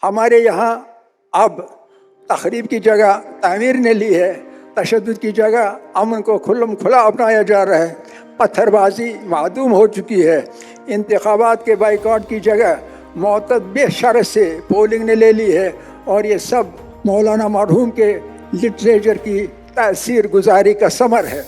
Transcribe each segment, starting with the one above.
ہمارے یہاں اب تخریب کی جگہ تعمیر نے لی ہے، تشدد کی جگہ امن کو کھلم کھلا اپنایا جا رہا ہے، پتھر بازی معدوم ہو چکی ہے، انتخابات کے بائیکاٹ کی جگہ معتد بے شرط سے پولنگ نے لے لی ہے، اور یہ سب مولانا مرحوم کے لٹریچر کی تاثیر گزاری کا ثمر ہے۔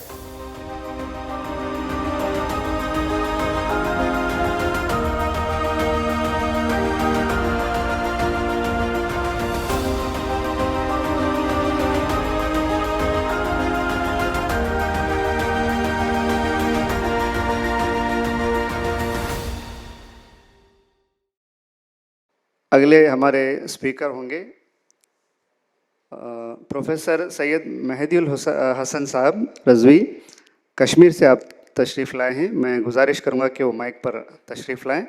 اگلے ہمارے اسپیکر ہوں گے پروفیسر سید مہدی الحسن صاحب رضوی، کشمیر سے آپ تشریف لائے ہیں۔ میں گزارش کروں گا کہ وہ مائک پر تشریف لائیں۔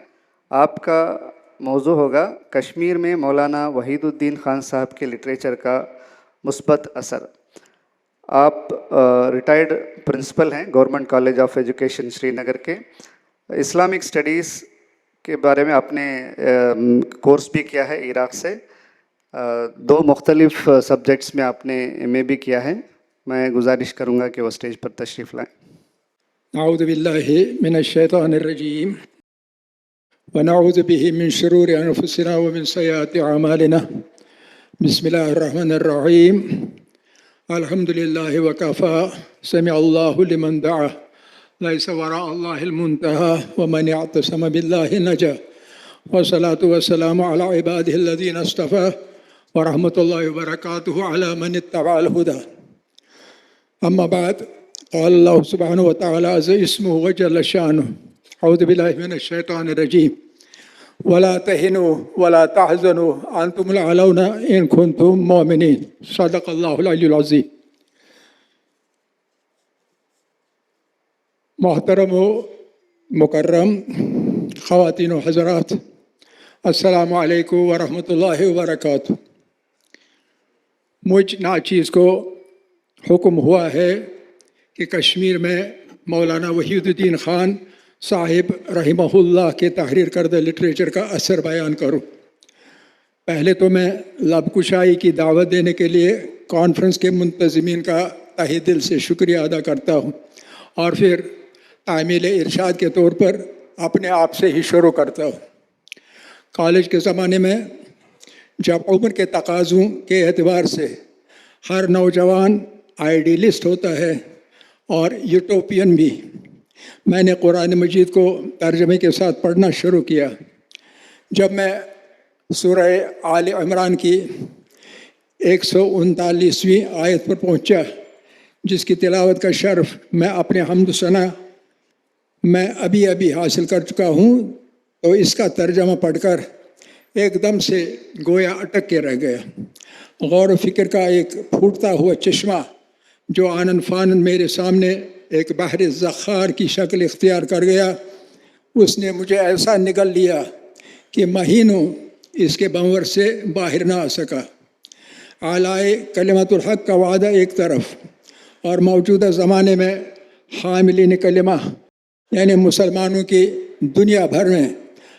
آپ کا موضوع ہوگا کشمیر میں مولانا وحید الدین خان صاحب کے لٹریچر کا مثبت اثر۔ آپ ریٹائرڈ پرنسپل ہیں گورنمنٹ کالج آف ایجوکیشن سری نگر کے۔ اسلامک اسٹڈیز کے بارے میں آپ نے کورس بھی کیا ہے عراق سے، 2 مختلف سبجیکٹس میں آپ نے ایم بھی کیا ہے۔ میں گزارش کروں گا کہ وہ اسٹیج پر تشریف لائیں۔ اعوذ باللہ من الشیطان الرجیم ونعوذ به من شرور انفسنا ومن سیئات اعمالنا بسم اللہ الرحمن الرحیم الحمد للہ وکفى سمع اللہ لمن دعا لیس وراء اللہ المنتهى ومن اعتصم باللہ نجا والصلاة والسلام على عباده الذين اصطفى ورحمۃ اللہ وبرکاتہ علی من اتبع الہدى۔ اما بعد، قال اللہ سبحانہ وتعالی عز اسمہ وجل شانہ، اعوذ باللہ من الشیطان الرجیم ولا تہنوا ولا تحزنوا انتم الاعلون ان کنتم مؤمنین، صدق اللہ العلی العظیم۔ محترم و مکرم خواتین و حضرات، السلام علیکم ورحمۃ اللہ وبرکاتہ۔ مجھ ناچیز کو حکم ہوا ہے کہ کشمیر میں مولانا وحید الدین خان صاحب رحمہ اللہ کے تحریر کردہ لٹریچر کا اثر بیان کروں۔ پہلے تو میں لب کشائی کی دعوت دینے کے لیے کانفرنس کے منتظمین کا تہہ دل سے شکریہ ادا کرتا ہوں، اور پھر تعمیل ارشاد کے طور پر اپنے آپ سے ہی شروع کرتا ہوں۔ کالج کے زمانے میں جب عمر کے تقاضوں کے اعتبار سے ہر نوجوان آئیڈیلسٹ ہوتا ہے اور یوٹوپین بھی، میں نے قرآن مجید کو ترجمے کے ساتھ پڑھنا شروع کیا۔ جب میں سورہ آل عمران کی 139ویں آیت پر پہنچا، جس کی تلاوت کا شرف میں اپنے حمد و ثنا میں ابھی حاصل کر چکا ہوں، تو اس کا ترجمہ پڑھ کر ایک دم سے گویا اٹک کے رہ گیا۔ غور و فکر کا ایک پھوٹتا ہوا چشمہ جو آنن فانن میرے سامنے ایک بحر زخار کی شکل اختیار کر گیا، اس نے مجھے ایسا نگل لیا کہ مہینوں اس کے بنور سے باہر نہ آ سکا۔ اعلی کلمت الحق کا وعدہ ایک طرف، اور موجودہ زمانے میں حاملین کلمہ یعنی مسلمانوں کی دنیا بھر میں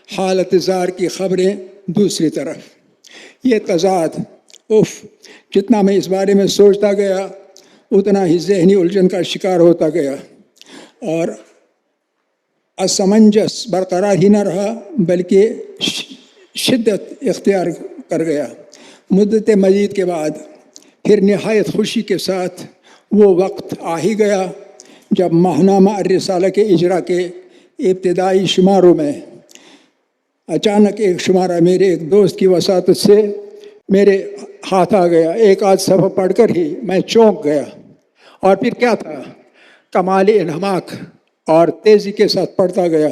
حالت زار کی خبریں دوسری طرف۔ یہ تضاد جتنا میں اس بارے میں سوچتا گیا اتنا ہی ذہنی الجھن کا شکار ہوتا گیا، اور اسمنجس برقرار ہی نہ رہا بلکہ شدت اختیار کر گیا۔ مدت مزید کے بعد پھر نہایت خوشی کے ساتھ وہ وقت آ ہی گیا جب ماہنامہ الرسالہ کے اجرا کے ابتدائی شماروں میں اچانک ایک شمارہ میرے ایک دوست کی وساطت سے میرے ہاتھ آ گیا۔ ایک آدھ صفحہ پڑھ کر ہی میں چونک گیا، اور پھر کیا تھا، کمال انہماک اور تیزی کے ساتھ پڑھتا گیا،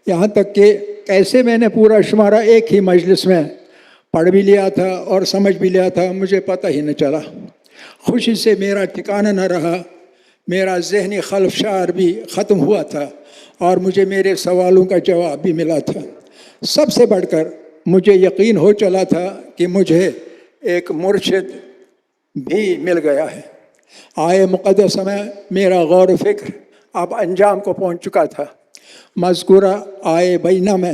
یہاں تک کہ کیسے میں نے پورا شمارہ ایک ہی مجلس میں پڑھ بھی لیا تھا اور سمجھ بھی لیا تھا، مجھے پتہ ہی نہ چلا۔ خوشی سے میرا ٹھکانہ نہ رہا، میرا ذہنی خلفشار بھی ختم ہوا تھا، اور مجھے میرے سوالوں کا جواب بھی ملا تھا۔ سب سے بڑھ کر مجھے یقین ہو چلا تھا کہ مجھے ایک مرشد بھی مل گیا ہے۔ آئے مقدسہ میں میرا غور و فکر اب انجام کو پہنچ چکا تھا۔ مذکورہ آئے بینہ میں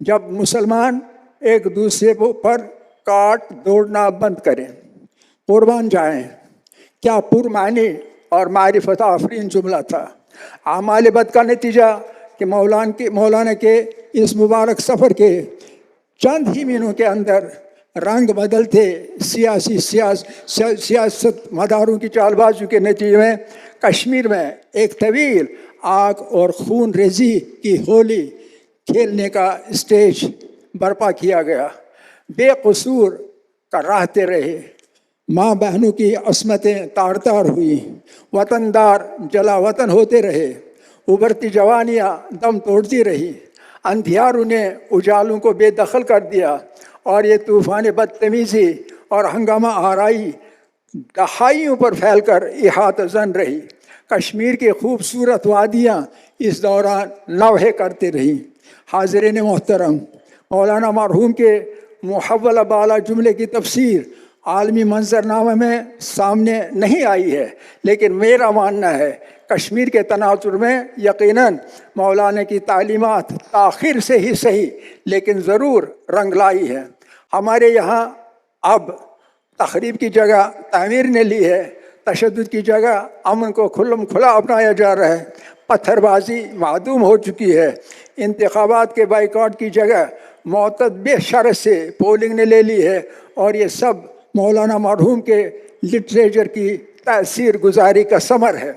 جب مسلمان ایک دوسرے پر کاٹ دوڑنا بند کریں، قربان جائیں۔ کیا پرمعنی اور معرفت آفرین جملہ تھا۔ اعمال بد کا نتیجہ کہ مولانا کے اس مبارک سفر کے چند ہی مہینوں کے اندر رنگ بدلتے سیاست مداروں کی چال بازی کے نتیجے میں کشمیر میں ایک طویل آگ اور خون ریزی کی ہولی کھیلنے کا اسٹیج برپا کیا گیا۔ بے قصور کراہتے رہے، ماں بہنوں کی عصمتیں تار تار ہوئی، وطن دار جلا وطن ہوتے رہے، ابھرتی جوانیاں دم توڑتی رہی، اندھیاروں نے اجالوں کو بے دخل کر دیا، اور یہ طوفان بدتمیزی اور ہنگامہ آرائی دہائیوں پر پھیل کر احاطہ زن رہی۔ کشمیر کی خوبصورت وادیاں اس دوران نوحے کرتے رہیں۔ حاضرین محترم، مولانا مرحوم کے محولہ بالا جملے کی تفسیر عالمی منظرنامے میں سامنے نہیں آئی ہے، لیکن میرا ماننا ہے کشمیر کے تناظر میں یقیناً مولانا کی تعلیمات تاخیر سے ہی صحیح لیکن ضرور رنگ لائی ہے۔ ہمارے یہاں اب تخریب کی جگہ تعمیر نے لی ہے، تشدد کی جگہ امن کو کھلم کھلا اپنایا جا رہا ہے، پتھر بازی معدوم ہو چکی ہے، انتخابات کے بائیکاٹ کی جگہ معتدل شرح سے پولنگ نے لے لی ہے، اور یہ سب مولانا مرحوم کے لٹریچر کی تاثیر گزاری کا ثمر ہے۔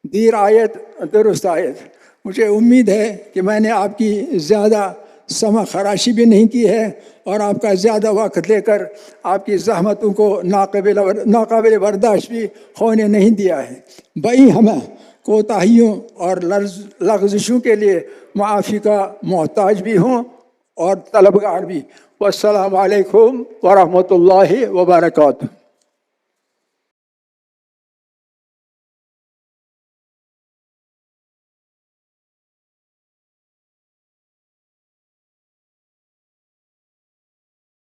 دیر آیت درست آیت۔ مجھے امید ہے کہ میں نے آپ کی زیادہ سمع خراشی بھی نہیں کی ہے اور آپ کا زیادہ وقت لے کر آپ کی زحمتوں کو ناقابل برداشت بھی ہونے نہیں دیا ہے۔ بئی ہمیں کوتاہیوں اور لغزشوں کے لیے معافی کا محتاج بھی ہوں اور طلبگار بھی۔ والسلام علیکم ورحمۃ اللہ وبرکاتہ۔